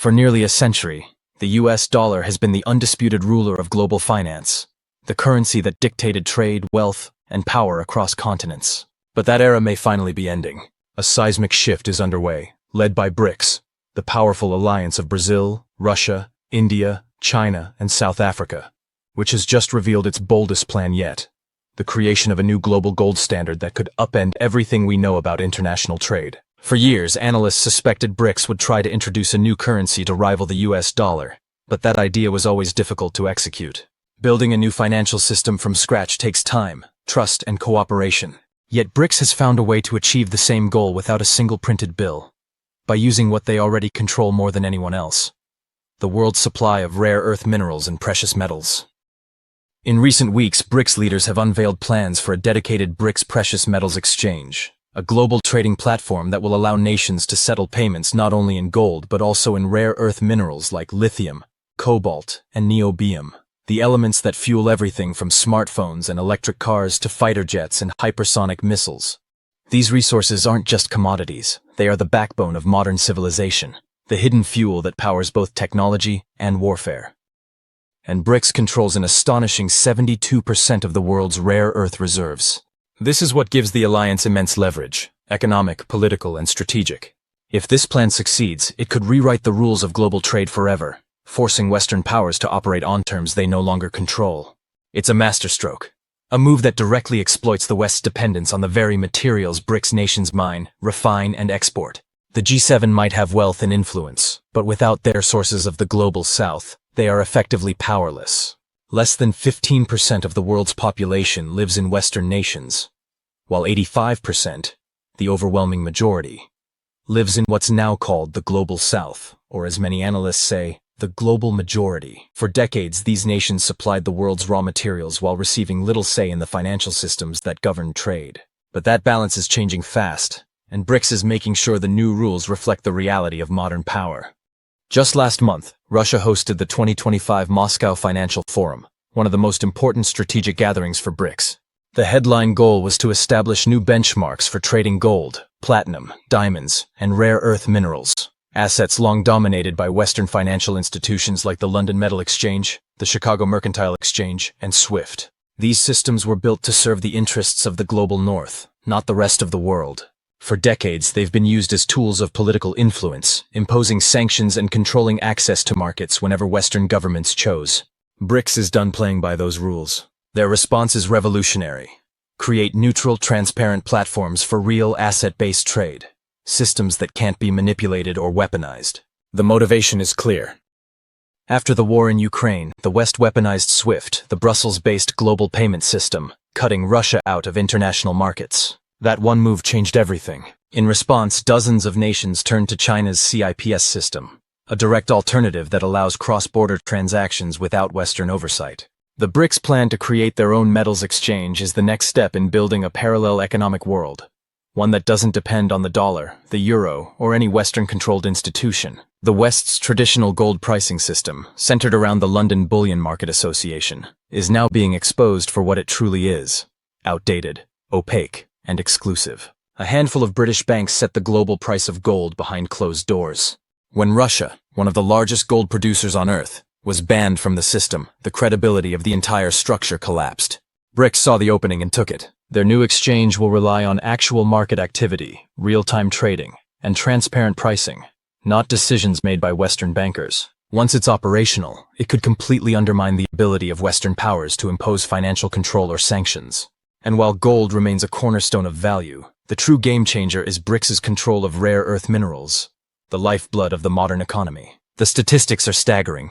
For nearly a century, the US dollar has been the undisputed ruler of global finance, the currency that dictated trade, wealth, and power across continents. But that era may finally be ending. A seismic shift is underway, led by BRICS, the powerful alliance of Brazil, Russia, India, China, and South Africa, which has just revealed its boldest plan yet: the creation of a new global gold standard that could upend everything we know about international trade. For years, analysts suspected BRICS would try to introduce a new currency to rival the US dollar, but that idea was always difficult to execute. Building a new financial system from scratch takes time, trust, and cooperation. Yet BRICS has found a way to achieve the same goal without a single printed bill, by using what they already control more than anyone else: the world's supply of rare earth minerals and precious metals. In recent weeks, BRICS leaders have unveiled plans for a dedicated BRICS Precious Metals Exchange, a global trading platform that will allow nations to settle payments not only in gold but also in rare earth minerals like lithium, cobalt, and niobium, the elements that fuel everything from smartphones and electric cars to fighter jets and hypersonic missiles. These resources aren't just commodities, they are the backbone of modern civilization, the hidden fuel that powers both technology and warfare. And BRICS controls an astonishing 72% of the world's rare earth reserves. This is what gives the alliance immense leverage: economic, political, and strategic. If this plan succeeds, it could rewrite the rules of global trade forever, forcing Western powers to operate on terms they no longer control. It's a masterstroke, a move that directly exploits the West's dependence on the very materials BRICS nations mine, refine, and export. The G7 might have wealth and influence, but without their sources of the global South, they are effectively powerless. Less than 15% of the world's population lives in Western nations, while 85%, the overwhelming majority, lives in what's now called the Global South, or as many analysts say, the global majority. For decades, these nations supplied the world's raw materials while receiving little say in the financial systems that govern trade. But that balance is changing fast, and BRICS is making sure the new rules reflect the reality of modern power. Just last month, Russia hosted the 2025 Moscow Financial Forum, one of the most important strategic gatherings for BRICS. The headline goal was to establish new benchmarks for trading gold, platinum, diamonds, and rare earth minerals, assets long dominated by Western financial institutions like the London Metal Exchange, the Chicago Mercantile Exchange, and SWIFT. These systems were built to serve the interests of the global North, not the rest of the world. For decades, they've been used as tools of political influence, imposing sanctions and controlling access to markets whenever Western governments chose. BRICS is done playing by those rules. Their response is revolutionary: create neutral, transparent platforms for real asset-based trade, systems that can't be manipulated or weaponized. The motivation is clear. After the war in Ukraine, the West weaponized SWIFT, the Brussels-based global payment system, cutting Russia out of international markets. That one move changed everything. In response, dozens of nations turned to China's CIPS system, a direct alternative that allows cross-border transactions without Western oversight. The BRICS plan to create their own metals exchange is the next step in building a parallel economic world, one that doesn't depend on the dollar, the euro, or any Western-controlled institution. The West's traditional gold pricing system, centered around the London Bullion Market Association, is now being exposed for what it truly is: outdated, opaque, and exclusive. A handful of British banks set the global price of gold behind closed doors. When Russia, one of the largest gold producers on Earth, was banned from the system, the credibility of the entire structure collapsed. BRICS saw the opening and took it. Their new exchange will rely on actual market activity, real-time trading, and transparent pricing, not decisions made by Western bankers. Once it's operational, it could completely undermine the ability of Western powers to impose financial control or sanctions. And while gold remains a cornerstone of value, the true game-changer is BRICS's control of rare earth minerals, the lifeblood of the modern economy. The statistics are staggering.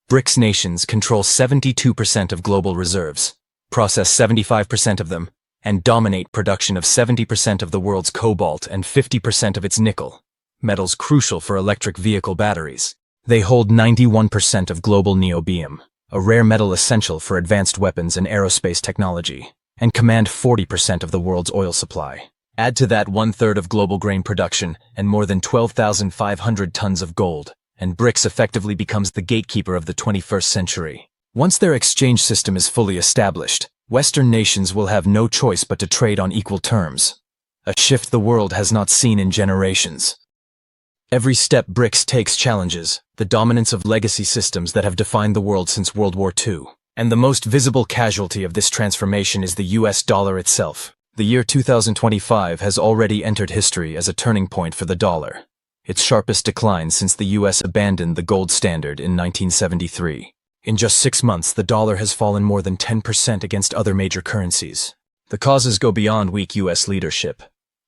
BRICS nations control 72% of global reserves, process 75% of them, and dominate production of 70% of the world's cobalt and 50% of its nickel, metals crucial for electric vehicle batteries. They hold 91% of global niobium, a rare metal essential for advanced weapons and aerospace technology, and command 40% of the world's oil supply. Add to that 1/3 of global grain production and more than 12,500 tons of gold, and BRICS effectively becomes the gatekeeper of the 21st century. Once their exchange system is fully established, Western nations will have no choice but to trade on equal terms, a shift the world has not seen in generations. Every step BRICS takes challenges the dominance of legacy systems that have defined the world since World War II. And the most visible casualty of this transformation is the US dollar itself. The year 2025 has already entered history as a turning point for the dollar. Its sharpest decline since the US abandoned the gold standard in 1973. In just 6 months, the dollar has fallen more than 10% against other major currencies. The causes go beyond weak US leadership.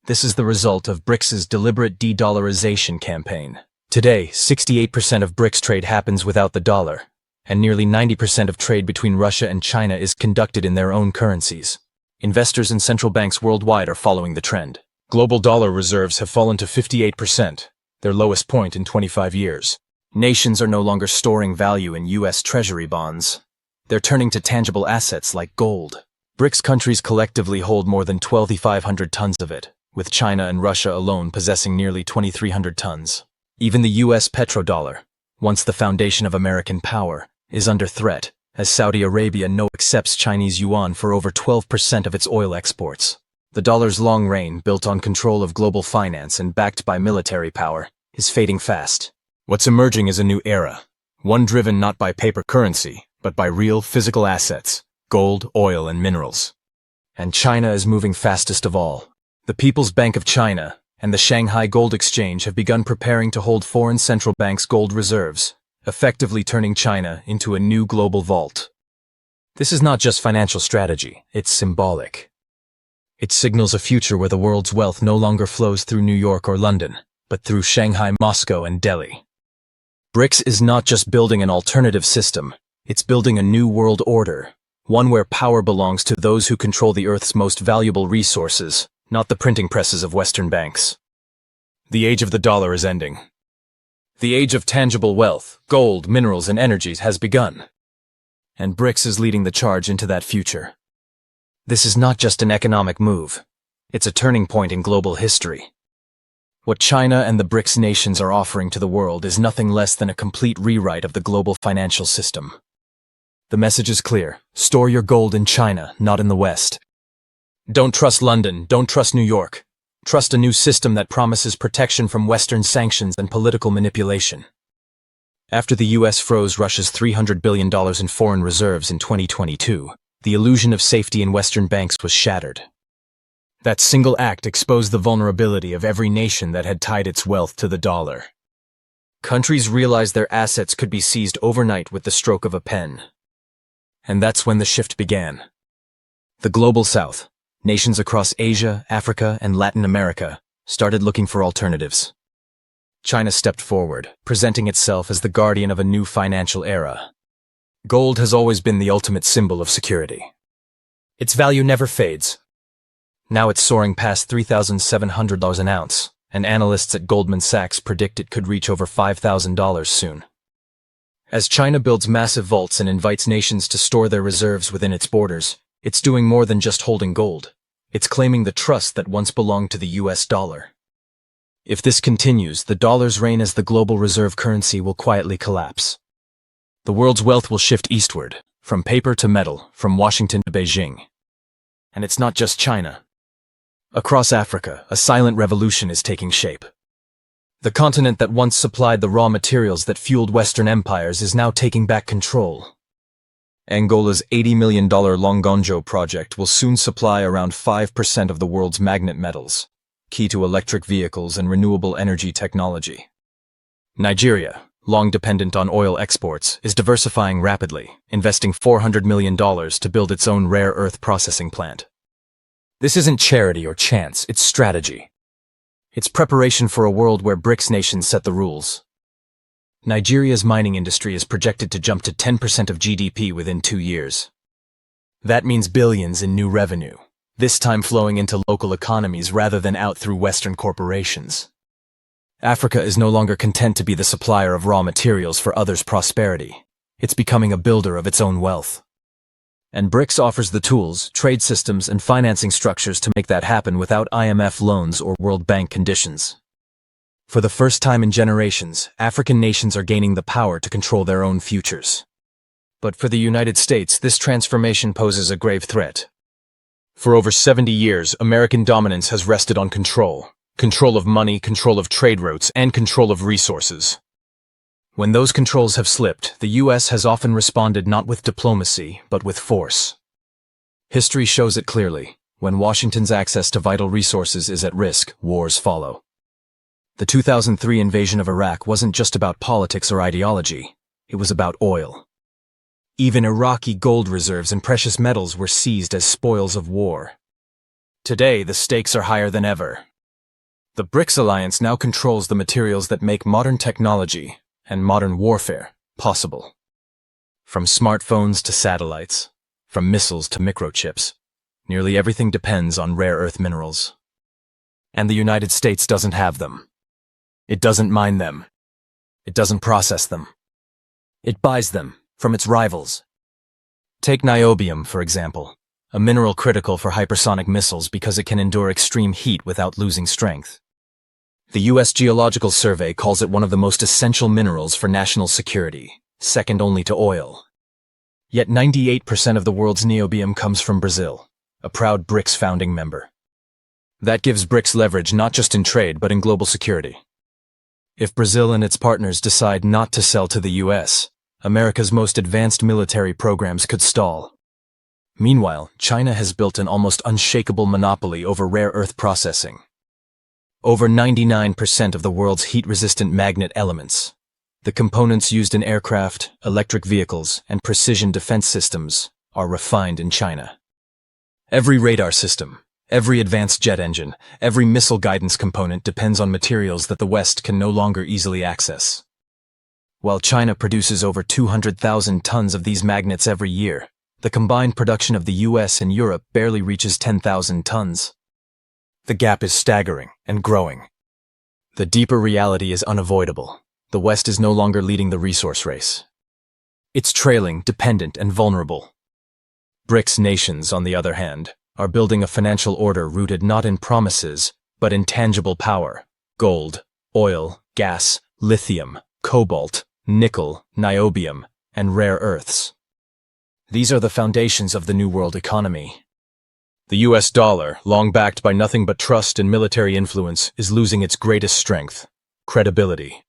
This is the result of BRICS' deliberate de-dollarization campaign. Today, 68% of BRICS trade happens without the dollar, and nearly 90% of trade between Russia and China is conducted in their own currencies. Investors and central banks worldwide are following the trend. Global dollar reserves have fallen to 58%, their lowest point in 25 years. Nations are no longer storing value in US Treasury bonds. They're turning to tangible assets like gold. BRICS countries collectively hold more than 2,500 tons of it, with China and Russia alone possessing nearly 2,300 tons. Even the US petrodollar, once the foundation of American power, is under threat, as Saudi Arabia now accepts Chinese yuan for over 12% of its oil exports. The dollar's long reign, built on control of global finance and backed by military power, is fading fast. What's emerging is a new era, one driven not by paper currency, but by real physical assets, gold, oil, and minerals. And China is moving fastest of all. The People's Bank of China and the Shanghai Gold Exchange have begun preparing to hold foreign central banks' gold reserves, effectively turning China into a new global vault. This is not just financial strategy, it's symbolic. It signals a future where the world's wealth no longer flows through New York or London, but through Shanghai, Moscow, and Delhi. BRICS is not just building an alternative system, it's building a new world order, one where power belongs to those who control the Earth's most valuable resources, not the printing presses of Western banks. The age of the dollar is ending. The age of tangible wealth, gold, minerals, and energies has begun. And BRICS is leading the charge into that future. This is not just an economic move. It's a turning point in global history. What China and the BRICS nations are offering to the world is nothing less than a complete rewrite of the global financial system. The message is clear. Store your gold in China, not in the West. Don't trust London, don't trust New York. Trust a new system that promises protection from Western sanctions and political manipulation. After the US froze Russia's $300 billion in foreign reserves in 2022, the illusion of safety in Western banks was shattered. That single act exposed the vulnerability of every nation that had tied its wealth to the dollar. Countries realized their assets could be seized overnight with the stroke of a pen. And that's when the shift began. The Global South, nations across Asia, Africa, and Latin America, started looking for alternatives. China stepped forward, presenting itself as the guardian of a new financial era. Gold has always been the ultimate symbol of security. Its value never fades. Now it's soaring past $3,700 an ounce, and analysts at Goldman Sachs predict it could reach over $5,000 soon. As China builds massive vaults and invites nations to store their reserves within its borders, it's doing more than just holding gold. It's claiming the trust that once belonged to the US dollar. If this continues, the dollar's reign as the global reserve currency will quietly collapse. The world's wealth will shift eastward, from paper to metal, from Washington to Beijing. And it's not just China. Across Africa, a silent revolution is taking shape. The continent that once supplied the raw materials that fueled Western empires is now taking back control. Angola's $80 million Longonjo project will soon supply around 5% of the world's magnet metals, key to electric vehicles and renewable energy technology. Nigeria, long dependent on oil exports, is diversifying rapidly, investing $400 million to build its own rare earth processing plant. This isn't charity or chance, it's strategy. It's preparation for a world where BRICS nations set the rules. Nigeria's mining industry is projected to jump to 10% of GDP within 2 years. That means billions in new revenue, this time flowing into local economies rather than out through Western corporations. Africa is no longer content to be the supplier of raw materials for others' prosperity. It's becoming a builder of its own wealth. And BRICS offers the tools, trade systems, and financing structures to make that happen without IMF loans or World Bank conditions. For the first time in generations, African nations are gaining the power to control their own futures. But for the United States, this transformation poses a grave threat. For over 70 years, American dominance has rested on control control of money, control of trade routes, and control of resources. When those controls have slipped, the US has often responded not with diplomacy, but with force. History shows it clearly. When Washington's access to vital resources is at risk, wars follow. The 2003 invasion of Iraq wasn't just about politics or ideology. It was about oil. Even Iraqi gold reserves and precious metals were seized as spoils of war. Today, the stakes are higher than ever. The BRICS alliance now controls the materials that make modern technology and modern warfare possible. From smartphones to satellites, from missiles to microchips, nearly everything depends on rare earth minerals. And the United States doesn't have them. It doesn't mine them. It doesn't process them. It buys them from its rivals. Take niobium, for example, a mineral critical for hypersonic missiles because it can endure extreme heat without losing strength. The U.S. Geological Survey calls it one of the most essential minerals for national security, second only to oil. Yet 98% of the world's niobium comes from Brazil, a proud BRICS founding member. That gives BRICS leverage not just in trade but in global security. If Brazil and its partners decide not to sell to the U.S., America's most advanced military programs could stall. Meanwhile, China has built an almost unshakable monopoly over rare earth processing. Over 99% of the world's heat-resistant magnet elements, the components used in aircraft, electric vehicles, and precision defense systems, are refined in China. Every radar system, every advanced jet engine, every missile guidance component depends on materials that the West can no longer easily access. While China produces over 200,000 tons of these magnets every year, the combined production of the US and Europe barely reaches 10,000 tons. The gap is staggering and growing. The deeper reality is unavoidable. The West is no longer leading the resource race. It's trailing, dependent, and vulnerable. BRICS nations, on the other hand, are building a financial order rooted not in promises, but in tangible power: gold, oil, gas, lithium, cobalt, nickel, niobium, and rare earths. These are the foundations of the New World economy. The US dollar, long backed by nothing but trust and military influence, is losing its greatest strength: credibility.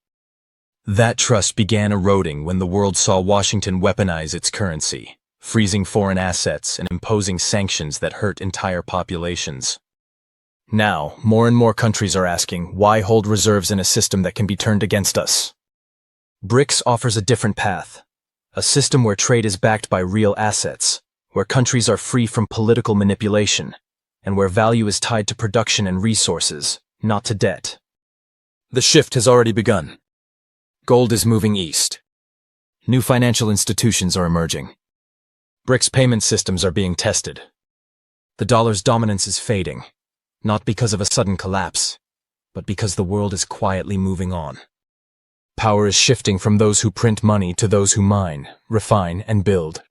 That trust began eroding when the world saw Washington weaponize its currency, freezing foreign assets and imposing sanctions that hurt entire populations. Now, more and more countries are asking, why hold reserves in a system that can be turned against us? BRICS offers a different path, a system where trade is backed by real assets, where countries are free from political manipulation, and where value is tied to production and resources, not to debt. The shift has already begun. Gold is moving east. New financial institutions are emerging. BRICS payment systems are being tested. The dollar's dominance is fading, not because of a sudden collapse, but because the world is quietly moving on. Power is shifting from those who print money to those who mine, refine, and build.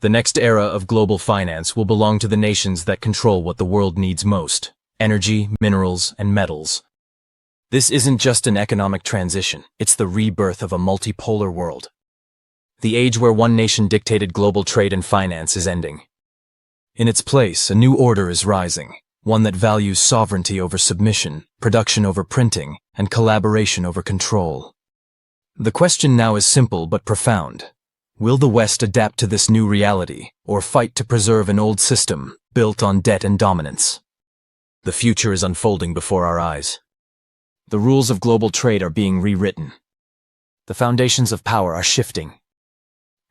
The next era of global finance will belong to the nations that control what the world needs most: energy, minerals, and metals. This isn't just an economic transition, it's the rebirth of a multipolar world. The age where one nation dictated global trade and finance is ending. In its place, a new order is rising, one that values sovereignty over submission, production over printing, and collaboration over control. The question now is simple but profound. Will the West adapt to this new reality, or fight to preserve an old system built on debt and dominance? The future is unfolding before our eyes. The rules of global trade are being rewritten. The foundations of power are shifting.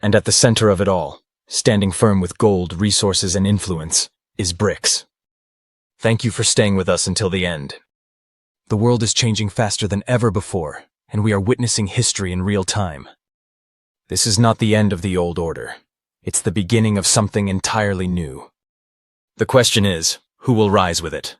And at the center of it all, standing firm with gold, resources, and influence, is BRICS. Thank you for staying with us until the end. The world is changing faster than ever before, and we are witnessing history in real time. This is not the end of the old order. It's the beginning of something entirely new. The question is, who will rise with it?